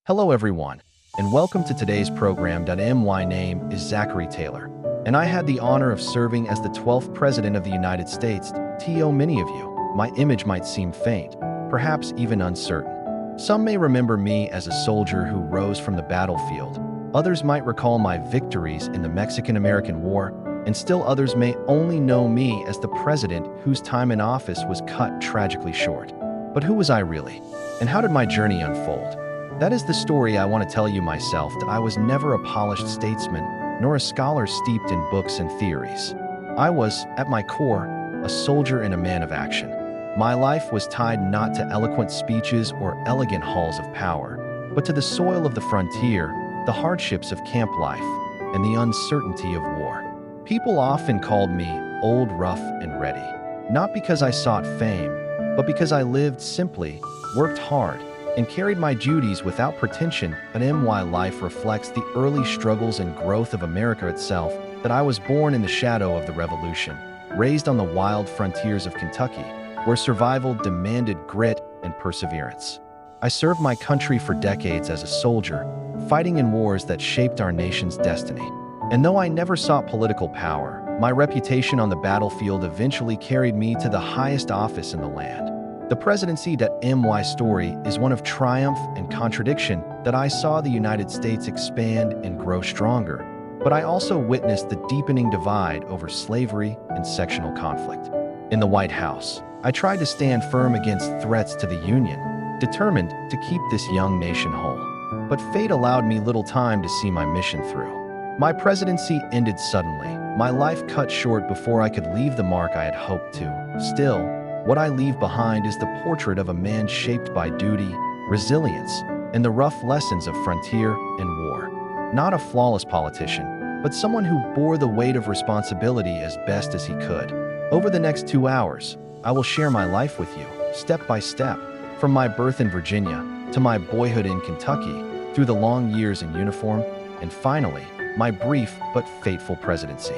Hello everyone, and welcome to today's program. My name is Zachary Taylor, and I had the honor of serving as the 12th President of the United States. To many of you, my image might seem faint, perhaps even uncertain. Some may remember me as a soldier who rose from the battlefield. Others might recall my victories in the Mexican-American War, and still others may only know me as the president whose time in office was cut tragically short. But who was I really? And how did my journey unfold? That is the story I want to tell you myself, that I was never a polished statesman, nor a scholar steeped in books and theories. I was, at my core, a soldier and a man of action. My life was tied not to eloquent speeches or elegant halls of power, but to the soil of the frontier, the hardships of camp life, and the uncertainty of war. People often called me old, rough, and ready, not because I sought fame, but because I lived simply, worked hard, and carried my duties without pretension. But my life reflects the early struggles and growth of America itself, that I was born in the shadow of the Revolution, raised on the wild frontiers of Kentucky, where survival demanded grit and perseverance. I served my country for decades as a soldier, fighting in wars that shaped our nation's destiny. And though I never sought political power, my reputation on the battlefield eventually carried me to the highest office in the land. The presidency. My story is one of triumph and contradiction, that I saw the United States expand and grow stronger, but I also witnessed the deepening divide over slavery and sectional conflict. In the White House, I tried to stand firm against threats to the Union, determined to keep this young nation whole. But fate allowed me little time to see my mission through. My presidency ended suddenly, my life cut short before I could leave the mark I had hoped to. Still, what I leave behind is the portrait of a man shaped by duty, resilience, and the rough lessons of frontier and war. Not a flawless politician, but someone who bore the weight of responsibility as best as he could. Over the next 2 hours, I will share my life with you, step by step, from my birth in Virginia to my boyhood in Kentucky, through the long years in uniform, and finally, my brief but fateful presidency.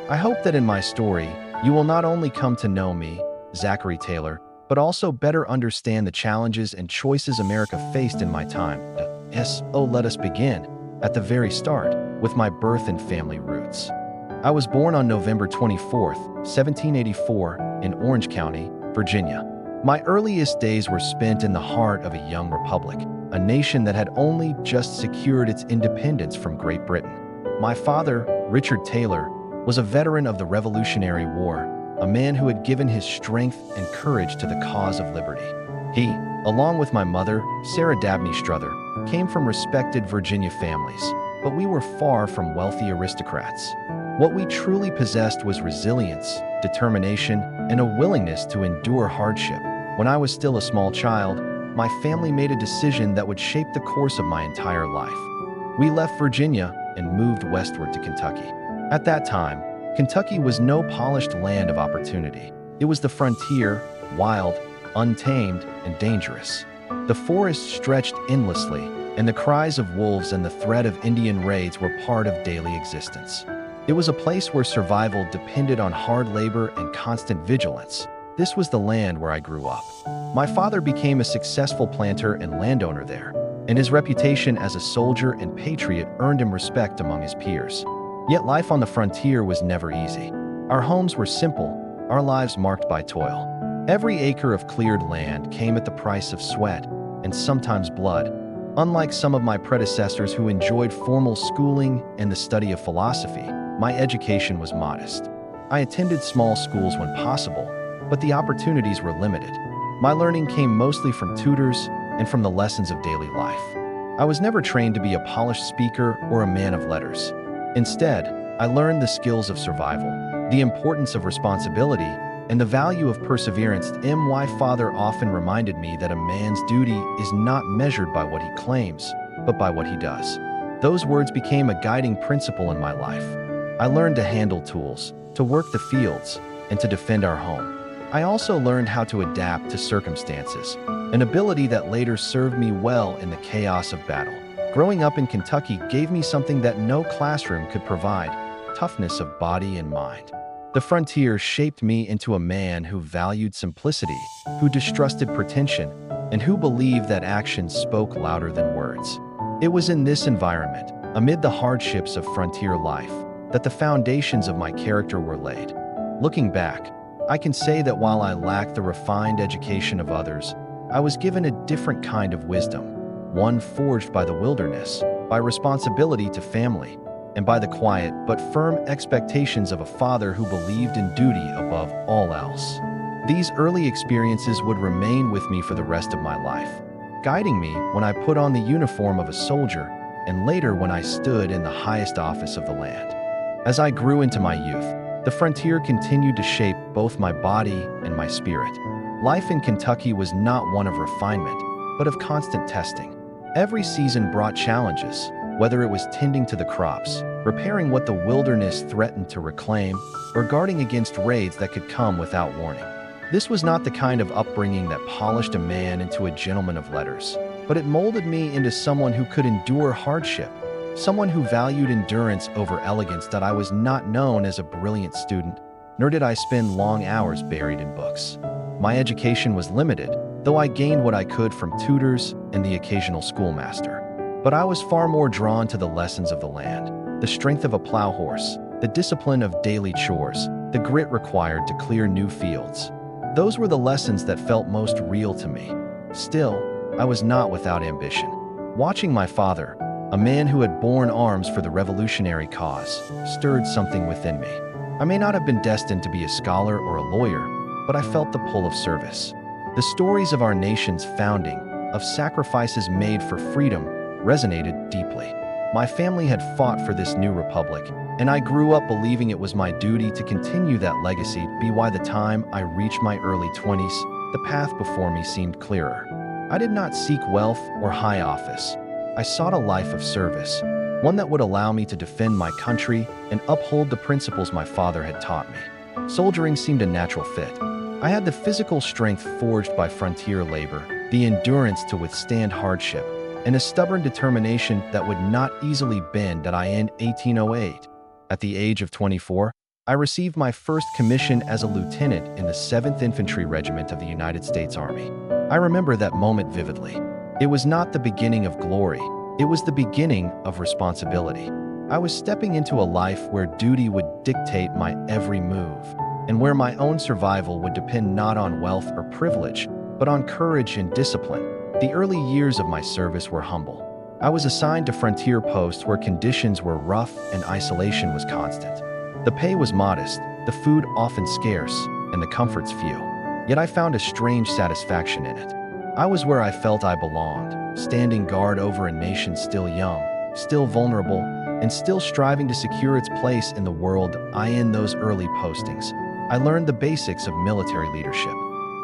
I hope that in my story, you will not only come to know me, Zachary Taylor, but also better understand the challenges and choices America faced in my time. Let us begin, at the very start, with my birth and family roots. I was born on November 24, 1784, in Orange County, Virginia. My earliest days were spent in the heart of a young republic, a nation that had only just secured its independence from Great Britain. My father, Richard Taylor, was a veteran of the Revolutionary War, a man who had given his strength and courage to the cause of liberty. He, along with my mother, Sarah Dabney Strother, came from respected Virginia families, but we were far from wealthy aristocrats. What we truly possessed was resilience, determination, and a willingness to endure hardship. When I was still a small child, my family made a decision that would shape the course of my entire life. We left Virginia and moved westward to Kentucky. At that time, Kentucky was no polished land of opportunity. It was the frontier, wild, untamed, and dangerous. The forests stretched endlessly, and the cries of wolves and the threat of Indian raids were part of daily existence. It was a place where survival depended on hard labor and constant vigilance. This was the land where I grew up. My father became a successful planter and landowner there, and his reputation as a soldier and patriot earned him respect among his peers. Yet life on the frontier was never easy. Our homes were simple, our lives marked by toil. Every acre of cleared land came at the price of sweat, and sometimes blood. Unlike some of my predecessors who enjoyed formal schooling and the study of philosophy, my education was modest. I attended small schools when possible, but the opportunities were limited. My learning came mostly from tutors and from the lessons of daily life. I was never trained to be a polished speaker or a man of letters. Instead, I learned the skills of survival, the importance of responsibility, and the value of perseverance. My father often reminded me that a man's duty is not measured by what he claims, but by what he does. Those words became a guiding principle in my life. I learned to handle tools, to work the fields, and to defend our home. I also learned how to adapt to circumstances, an ability that later served me well in the chaos of battle. Growing up in Kentucky gave me something that no classroom could provide: toughness of body and mind. The frontier shaped me into a man who valued simplicity, who distrusted pretension, and who believed that actions spoke louder than words. It was in this environment, amid the hardships of frontier life, that the foundations of my character were laid. Looking back, I can say that while I lacked the refined education of others, I was given a different kind of wisdom, one forged by the wilderness, by responsibility to family, and by the quiet but firm expectations of a father who believed in duty above all else. These early experiences would remain with me for the rest of my life, guiding me when I put on the uniform of a soldier and later when I stood in the highest office of the land. As I grew into my youth, the frontier continued to shape both my body and my spirit. Life in Kentucky was not one of refinement, but of constant testing. Every season brought challenges, whether it was tending to the crops, repairing what the wilderness threatened to reclaim, or guarding against raids that could come without warning. This was not the kind of upbringing that polished a man into a gentleman of letters, but it molded me into someone who could endure hardship, someone who valued endurance over elegance. That I was not known as a brilliant student, nor did I spend long hours buried in books. My education was limited, though I gained what I could from tutors and the occasional schoolmaster. But I was far more drawn to the lessons of the land, the strength of a plow horse, the discipline of daily chores, the grit required to clear new fields. Those were the lessons that felt most real to me. Still, I was not without ambition. Watching my father, a man who had borne arms for the revolutionary cause, stirred something within me. I may not have been destined to be a scholar or a lawyer, but I felt the pull of service. The stories of our nation's founding, of sacrifices made for freedom, resonated deeply. My family had fought for this new republic, and I grew up believing it was my duty to continue that legacy. By the time I reached my early 20s, the path before me seemed clearer. I did not seek wealth or high office. I sought a life of service, one that would allow me to defend my country and uphold the principles my father had taught me. Soldiering seemed a natural fit. I had the physical strength forged by frontier labor, the endurance to withstand hardship, and a stubborn determination that would not easily bend. That I in 1808. At the age of 24, I received my first commission as a lieutenant in the 7th Infantry Regiment of the United States Army. I remember that moment vividly. It was not the beginning of glory, it was the beginning of responsibility. I was stepping into a life where duty would dictate my every move, and where my own survival would depend not on wealth or privilege, but on courage and discipline. The early years of my service were humble. I was assigned to frontier posts where conditions were rough and isolation was constant. The pay was modest, the food often scarce, and the comforts few. Yet I found a strange satisfaction in it. I was where I felt I belonged, standing guard over a nation still young, still vulnerable, and still striving to secure its place in the world. In those early postings, I learned the basics of military leadership.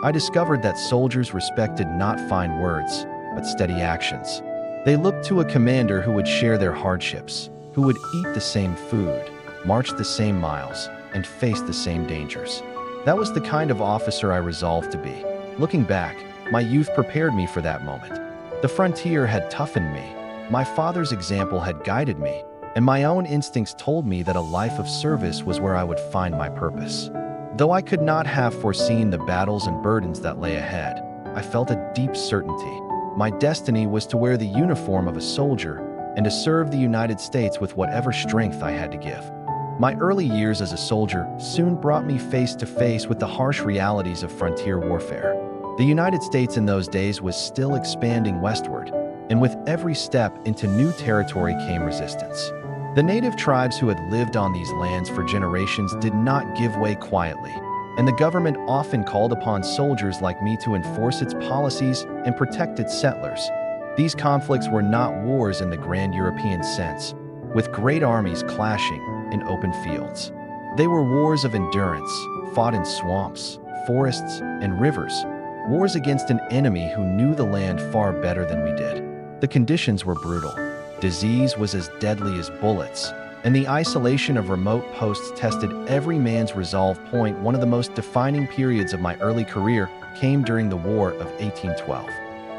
I discovered that soldiers respected not fine words, but steady actions. They looked to a commander who would share their hardships, who would eat the same food, march the same miles, and face the same dangers. That was the kind of officer I resolved to be. Looking back, my youth prepared me for that moment. The frontier had toughened me, my father's example had guided me, and my own instincts told me that a life of service was where I would find my purpose. Though I could not have foreseen the battles and burdens that lay ahead, I felt a deep certainty. My destiny was to wear the uniform of a soldier and to serve the United States with whatever strength I had to give. My early years as a soldier soon brought me face to face with the harsh realities of frontier warfare. The United States in those days was still expanding westward, and with every step into new territory came resistance. The native tribes who had lived on these lands for generations did not give way quietly, and the government often called upon soldiers like me to enforce its policies and protect its settlers. These conflicts were not wars in the grand European sense, with great armies clashing in open fields. They were wars of endurance, fought in swamps, forests, and rivers, wars against an enemy who knew the land far better than we did. The conditions were brutal. Disease was as deadly as bullets, and the isolation of remote posts tested every man's resolve. One of the most defining periods of my early career came during the War of 1812.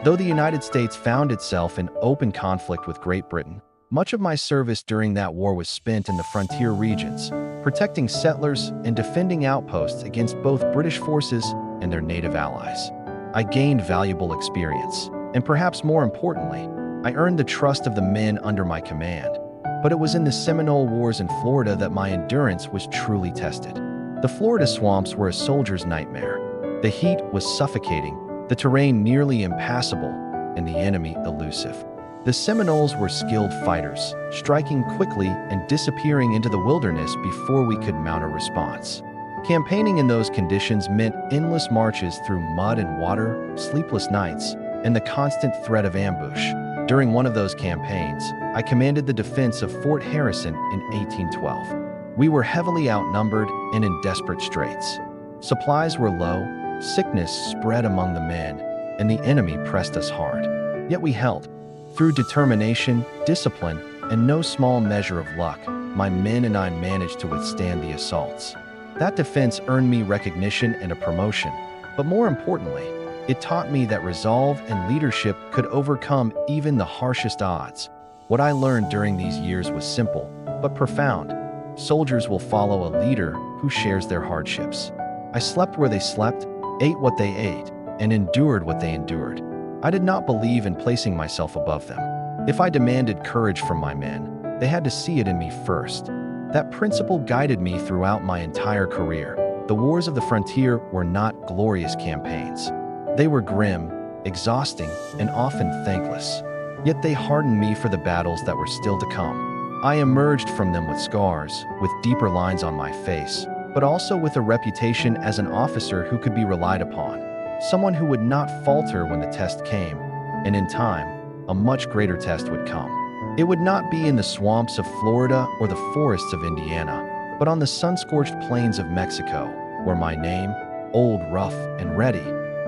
Though the United States found itself in open conflict with Great Britain, much of my service during that war was spent in the frontier regions, protecting settlers and defending outposts against both British forces and their native allies. I gained valuable experience, and perhaps more importantly, I earned the trust of the men under my command. But it was in the Seminole Wars in Florida that my endurance was truly tested. The Florida swamps were a soldier's nightmare. The heat was suffocating, the terrain nearly impassable, and the enemy elusive. The Seminoles were skilled fighters, striking quickly and disappearing into the wilderness before we could mount a response. Campaigning in those conditions meant endless marches through mud and water, sleepless nights, and the constant threat of ambush. During one of those campaigns, I commanded the defense of Fort Harrison in 1812. We were heavily outnumbered and in desperate straits. Supplies were low, sickness spread among the men, and the enemy pressed us hard. Yet we held. Through determination, discipline, and no small measure of luck, my men and I managed to withstand the assaults. That defense earned me recognition and a promotion, but more importantly, it taught me that resolve and leadership could overcome even the harshest odds. What I learned during these years was simple, but profound. Soldiers will follow a leader who shares their hardships. I slept where they slept, ate what they ate, and endured what they endured. I did not believe in placing myself above them. If I demanded courage from my men, they had to see it in me first. That principle guided me throughout my entire career. The wars of the frontier were not glorious campaigns. They were grim, exhausting, and often thankless. Yet they hardened me for the battles that were still to come. I emerged from them with scars, with deeper lines on my face, but also with a reputation as an officer who could be relied upon, someone who would not falter when the test came, and in time, a much greater test would come. It would not be in the swamps of Florida or the forests of Indiana, but on the sun-scorched plains of Mexico, where my name, Old Rough and Ready,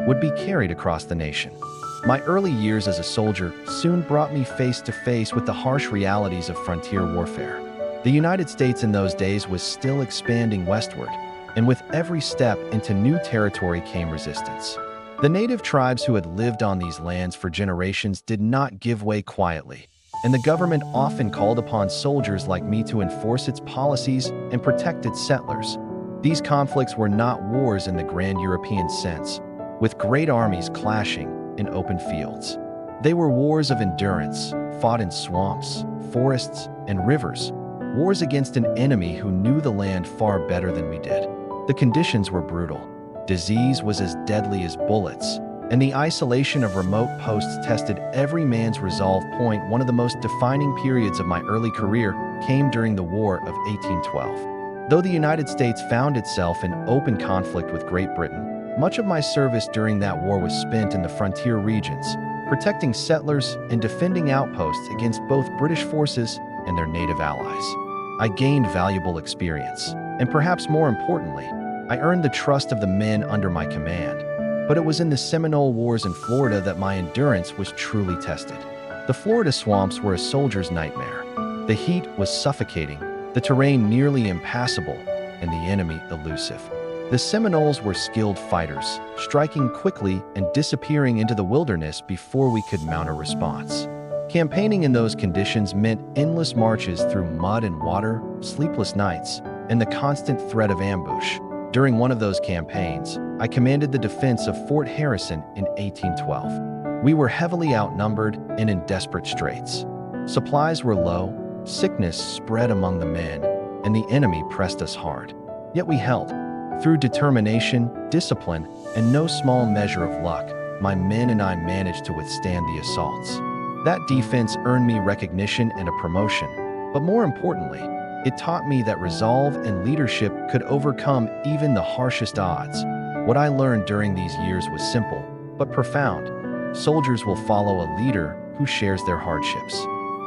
would be carried across the nation. My early years as a soldier soon brought me face to face with the harsh realities of frontier warfare. The United States in those days was still expanding westward, and with every step into new territory came resistance. The native tribes who had lived on these lands for generations did not give way quietly, and the government often called upon soldiers like me to enforce its policies and protect its settlers. These conflicts were not wars in the grand European sense, with great armies clashing in open fields. They were wars of endurance, fought in swamps, forests, and rivers, wars against an enemy who knew the land far better than we did. The conditions were brutal. Disease was as deadly as bullets, and the isolation of remote posts tested every man's resolve point. One of the most defining periods of my early career came during the War of 1812. Though the United States found itself in open conflict with Great Britain, much of my service during that war was spent in the frontier regions, protecting settlers and defending outposts against both British forces and their native allies. I gained valuable experience, and perhaps more importantly, I earned the trust of the men under my command. But it was in the Seminole Wars in Florida that my endurance was truly tested. The Florida swamps were a soldier's nightmare. The heat was suffocating, the terrain nearly impassable, and the enemy elusive. The Seminoles were skilled fighters, striking quickly and disappearing into the wilderness before we could mount a response. Campaigning in those conditions meant endless marches through mud and water, sleepless nights, and the constant threat of ambush. During one of those campaigns, I commanded the defense of Fort Harrison in 1812. We were heavily outnumbered and in desperate straits. Supplies were low, sickness spread among the men, and the enemy pressed us hard. Yet we held. Through determination, discipline, and no small measure of luck, my men and I managed to withstand the assaults. That defense earned me recognition and a promotion, but more importantly, it taught me that resolve and leadership could overcome even the harshest odds. What I learned during these years was simple, but profound. Soldiers will follow a leader who shares their hardships.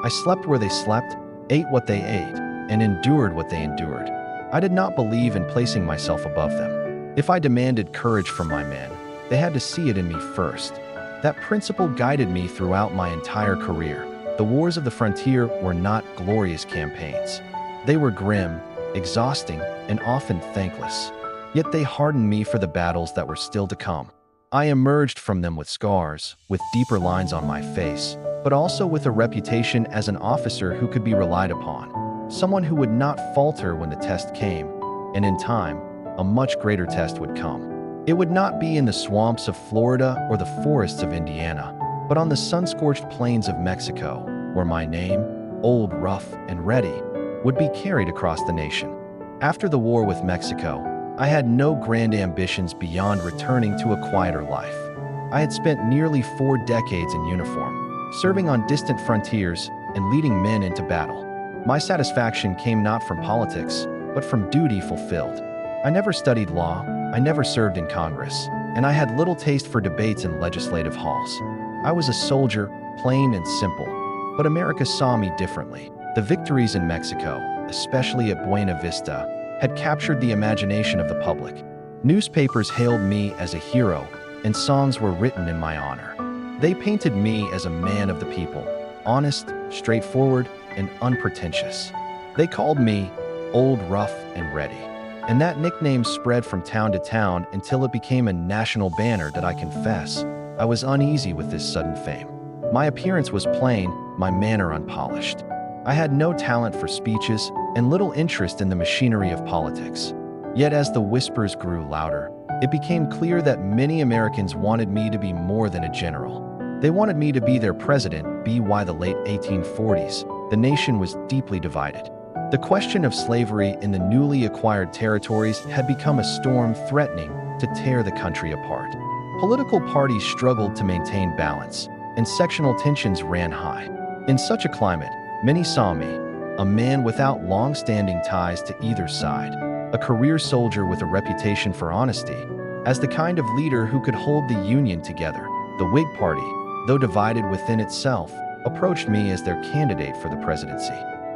I slept where they slept, ate what they ate, and endured what they endured. I did not believe in placing myself above them. If I demanded courage from my men, they had to see it in me first. That principle guided me throughout my entire career. The wars of the frontier were not glorious campaigns. They were grim, exhausting, and often thankless. Yet they hardened me for the battles that were still to come. I emerged from them with scars, with deeper lines on my face, but also with a reputation as an officer who could be relied upon, someone who would not falter when the test came, and in time, a much greater test would come. It would not be in the swamps of Florida or the forests of Indiana, but on the sun-scorched plains of Mexico, where my name, old, rough, and ready, would be carried across the nation. After the war with Mexico, I had no grand ambitions beyond returning to a quieter life. I had spent nearly 4 decades in uniform, serving on distant frontiers and leading men into battle. My satisfaction came not from politics, but from duty fulfilled. I never studied law, I never served in Congress, and I had little taste for debates in legislative halls. I was a soldier, plain and simple, but America saw me differently. The victories in Mexico, especially at Buena Vista, had captured the imagination of the public. Newspapers hailed me as a hero, and songs were written in my honor. They painted me as a man of the people, honest, straightforward, and unpretentious. They called me Old, Rough, and Ready. And that nickname spread from town to town until it became a national banner that I confess, I was uneasy with this sudden fame. My appearance was plain, my manner unpolished. I had no talent for speeches and little interest in the machinery of politics. Yet as the whispers grew louder, it became clear that many Americans wanted me to be more than a general. They wanted me to be their president. By the late 1840s, the nation was deeply divided. The question of slavery in the newly acquired territories had become a storm threatening to tear the country apart. Political parties struggled to maintain balance, and sectional tensions ran high. In such a climate, many saw me, a man without long-standing ties to either side, a career soldier with a reputation for honesty, as the kind of leader who could hold the Union together. The Whig Party, though divided within itself, approached me as their candidate for the presidency.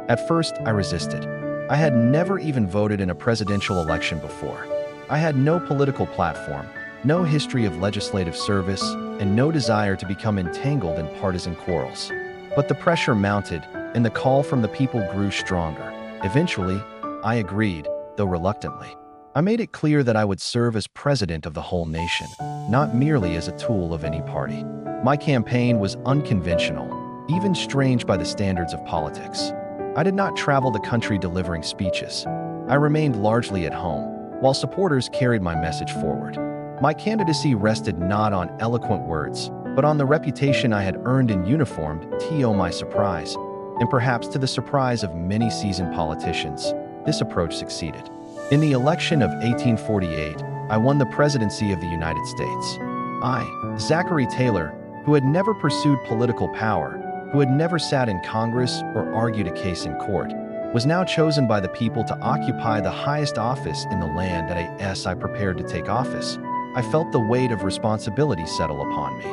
At first, I resisted. I had never even voted in a presidential election before. I had no political platform, no history of legislative service, and no desire to become entangled in partisan quarrels. But the pressure mounted, and the call from the people grew stronger. Eventually, I agreed, though reluctantly. I made it clear that I would serve as president of the whole nation, not merely as a tool of any party. My campaign was unconventional, even strange by the standards of politics. I did not travel the country delivering speeches. I remained largely at home, while supporters carried my message forward. My candidacy rested not on eloquent words, but on the reputation I had earned in uniform. To my surprise, and perhaps to the surprise of many seasoned politicians, this approach succeeded. In the election of 1848, I won the presidency of the United States. I, Zachary Taylor, who had never pursued political power, who had never sat in Congress or argued a case in court, was now chosen by the people to occupy the highest office in the land. As I prepared to take office, I felt the weight of responsibility settle upon me.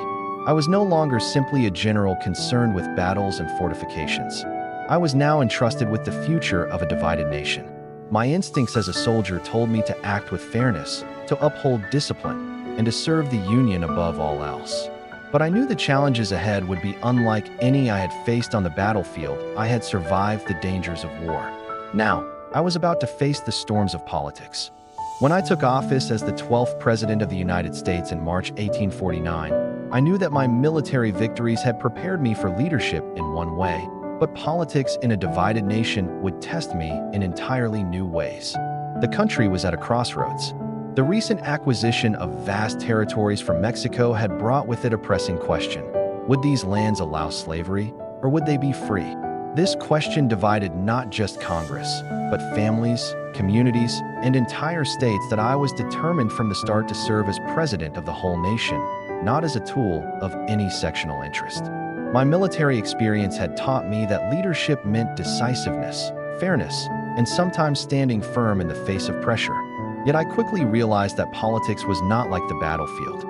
I was no longer simply a general concerned with battles and fortifications. I was now entrusted with the future of a divided nation. My instincts as a soldier told me to act with fairness, to uphold discipline, and to serve the Union above all else. But I knew the challenges ahead would be unlike any I had faced on the battlefield. I had survived the dangers of war. Now, I was about to face the storms of politics. When I took office as the 12th President of the United States in March 1849, I knew that my military victories had prepared me for leadership in one way, but politics in a divided nation would test me in entirely new ways. The country was at a crossroads. The recent acquisition of vast territories from Mexico had brought with it a pressing question. Would these lands allow slavery, or would they be free? This question divided not just Congress, but families, communities, and entire states. That I was determined from the start to serve as president of the whole nation, not as a tool of any sectional interest. My military experience had taught me that leadership meant decisiveness, fairness, and sometimes standing firm in the face of pressure. Yet I quickly realized that politics was not like the battlefield.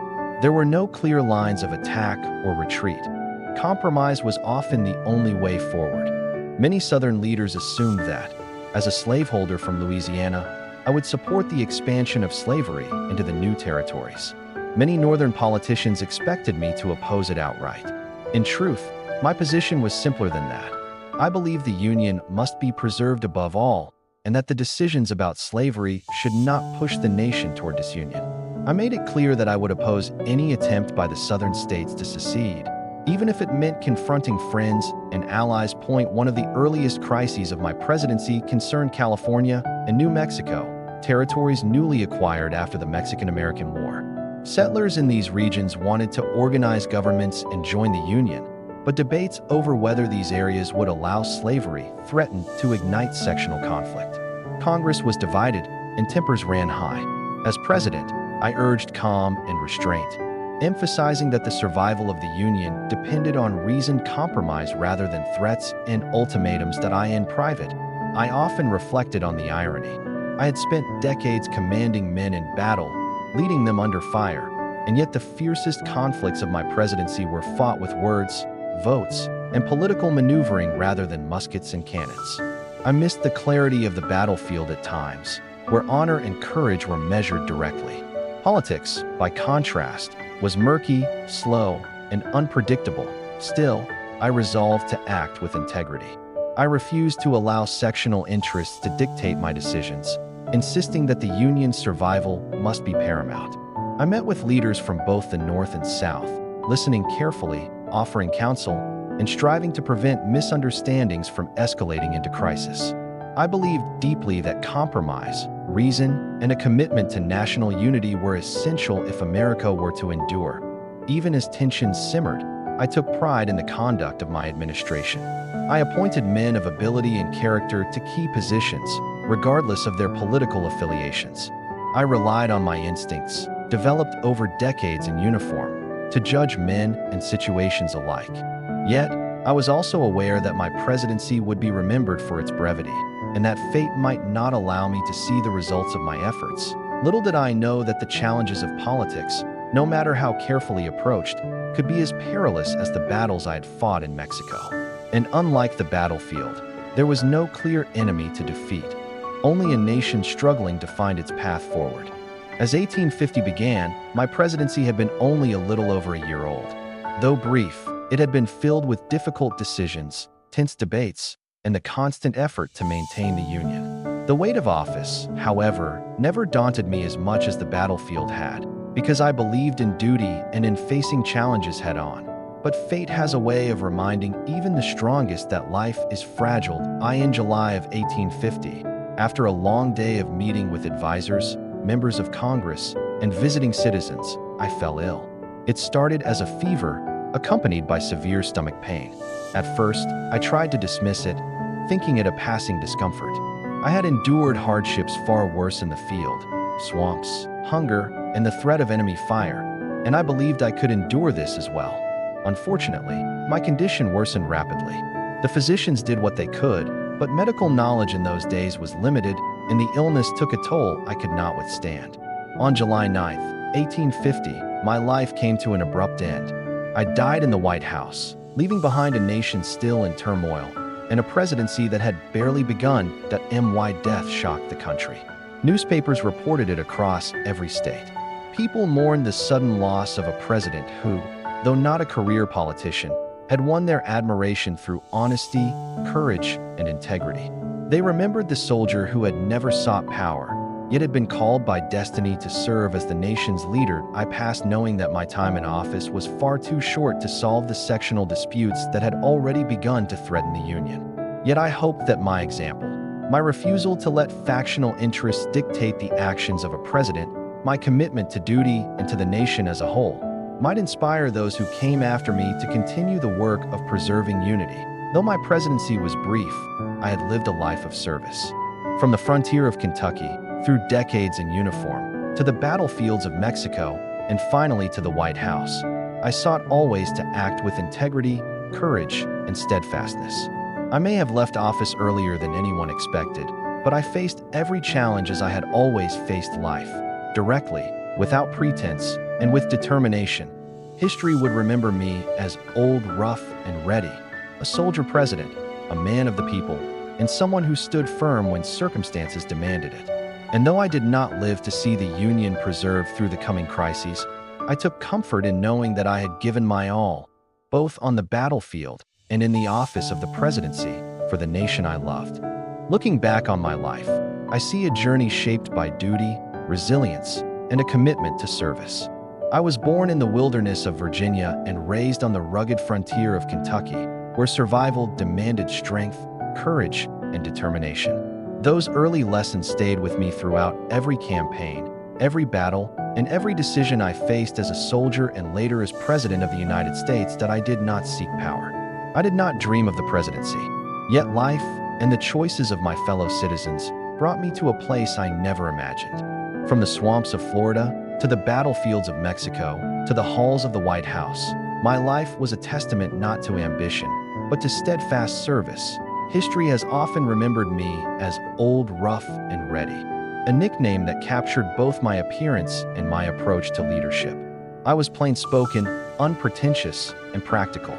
There were no clear lines of attack or retreat. Compromise was often the only way forward. Many Southern leaders assumed that, as a slaveholder from Louisiana, I would support the expansion of slavery into the new territories. Many Northern politicians expected me to oppose it outright. In truth, my position was simpler than that. I believed the Union must be preserved above all, and that the decisions about slavery should not push the nation toward disunion. I made it clear that I would oppose any attempt by the Southern states to secede, even if it meant confronting friends and allies. One of the earliest crises of my presidency concerned California and New Mexico, territories newly acquired after the Mexican-American War. Settlers in these regions wanted to organize governments and join the Union, but debates over whether these areas would allow slavery threatened to ignite sectional conflict. Congress was divided, and tempers ran high. As president, I urged calm and restraint, emphasizing that the survival of the Union depended on reasoned compromise rather than threats and ultimatums that in private. I often reflected on the irony. I had spent decades commanding men in battle, leading them under fire, and yet the fiercest conflicts of my presidency were fought with words, votes, and political maneuvering rather than muskets and cannons. I missed the clarity of the battlefield at times, where honor and courage were measured directly. Politics, by contrast, was murky, slow, and unpredictable. Still, I resolved to act with integrity. I refused to allow sectional interests to dictate my decisions, insisting that the Union's survival must be paramount. I met with leaders from both the North and South, listening carefully, offering counsel, and striving to prevent misunderstandings from escalating into crisis. I believed deeply that compromise, reason, and a commitment to national unity were essential if America were to endure. Even as tensions simmered, I took pride in the conduct of my administration. I appointed men of ability and character to key positions, regardless of their political affiliations. I relied on my instincts, developed over decades in uniform, to judge men and situations alike. Yet, I was also aware that my presidency would be remembered for its brevity, and that fate might not allow me to see the results of my efforts. Little did I know that the challenges of politics, no matter how carefully approached, could be as perilous as the battles I had fought in Mexico. And unlike the battlefield, there was no clear enemy to defeat, only a nation struggling to find its path forward. As 1850 began, my presidency had been only a little over a year old. Though brief, it had been filled with difficult decisions, tense debates, and the constant effort to maintain the Union. The weight of office, however, never daunted me as much as the battlefield had, because I believed in duty and in facing challenges head-on. But fate has a way of reminding even the strongest that life is fragile. In July of 1850, after a long day of meeting with advisors, members of Congress, and visiting citizens, I fell ill. It started as a fever, accompanied by severe stomach pain. At first, I tried to dismiss it, thinking it a passing discomfort. I had endured hardships far worse in the field: swamps, hunger, and the threat of enemy fire, and I believed I could endure this as well. Unfortunately, my condition worsened rapidly. The physicians did what they could, but medical knowledge in those days was limited, and the illness took a toll I could not withstand. On July 9, 1850, my life came to an abrupt end. I died in the White House, leaving behind a nation still in turmoil, and a presidency that had barely begun. My death shocked the country. Newspapers reported it across every state. People mourned the sudden loss of a president who, though not a career politician, had won their admiration through honesty, courage, and integrity. They remembered the soldier who had never sought power, yet had been called by destiny to serve as the nation's leader. I passed knowing that my time in office was far too short to solve the sectional disputes that had already begun to threaten the Union. Yet I hoped that my example, my refusal to let factional interests dictate the actions of a president, my commitment to duty and to the nation as a whole, might inspire those who came after me to continue the work of preserving unity. Though my presidency was brief, I had lived a life of service. From the frontier of Kentucky, through decades in uniform, to the battlefields of Mexico, and finally to the White House, I sought always to act with integrity, courage, and steadfastness. I may have left office earlier than anyone expected, but I faced every challenge as I had always faced life, directly, without pretense, and with determination. History would remember me as old, rough, and ready, a soldier president, a man of the people, and someone who stood firm when circumstances demanded it. And though I did not live to see the Union preserved through the coming crises, I took comfort in knowing that I had given my all, both on the battlefield and in the office of the presidency, for the nation I loved. Looking back on my life, I see a journey shaped by duty, resilience, and a commitment to service. I was born in the wilderness of Virginia and raised on the rugged frontier of Kentucky, where survival demanded strength, courage, and determination. Those early lessons stayed with me throughout every campaign, every battle, and every decision I faced as a soldier and later as President of the United States that I did not seek power. I did not dream of the presidency. Yet life and the choices of my fellow citizens brought me to a place I never imagined. From the swamps of Florida to the battlefields of Mexico to the halls of the White House, my life was a testament not to ambition, but to steadfast service. History has often remembered me as Old Rough and Ready, a nickname that captured both my appearance and my approach to leadership. I was plain-spoken, unpretentious, and practical.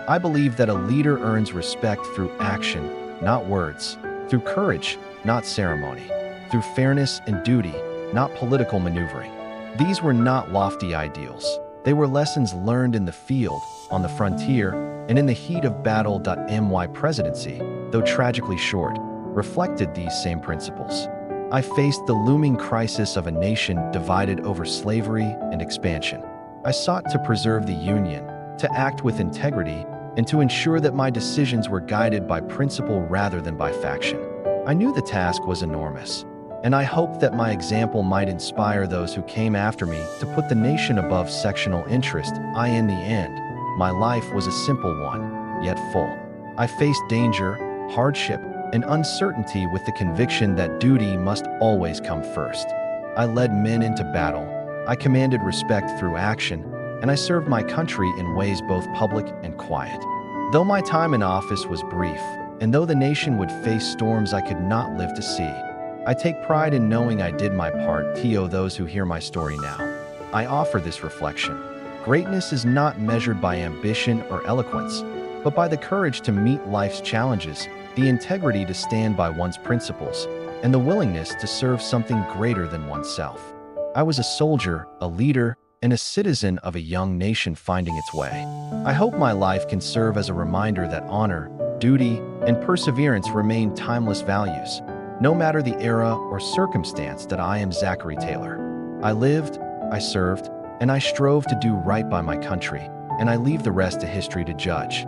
I believe that a leader earns respect through action, not words, through courage, not ceremony, through fairness and duty, not political maneuvering. These were not lofty ideals. They were lessons learned in the field, on the frontier, and in the heat of battle. My presidency, though tragically short, reflected these same principles. I faced the looming crisis of a nation divided over slavery and expansion. I sought to preserve the Union, to act with integrity, and to ensure that my decisions were guided by principle rather than by faction. I knew the task was enormous, and I hoped that my example might inspire those who came after me to put the nation above sectional interest. In the end, my life was a simple one, yet full. I faced danger, hardship, and uncertainty with the conviction that duty must always come first. I led men into battle, I commanded respect through action, and I served my country in ways both public and quiet. Though my time in office was brief, and though the nation would face storms I could not live to see, I take pride in knowing I did my part. To those who hear my story now, I offer this reflection. Greatness is not measured by ambition or eloquence, but by the courage to meet life's challenges, the integrity to stand by one's principles, and the willingness to serve something greater than oneself. I was a soldier, a leader, and a citizen of a young nation finding its way. I hope my life can serve as a reminder that honor, duty, and perseverance remain timeless values, no matter the era or circumstance. That I am Zachary Taylor. I lived, I served, and I strove to do right by my country, and I leave the rest to history to judge.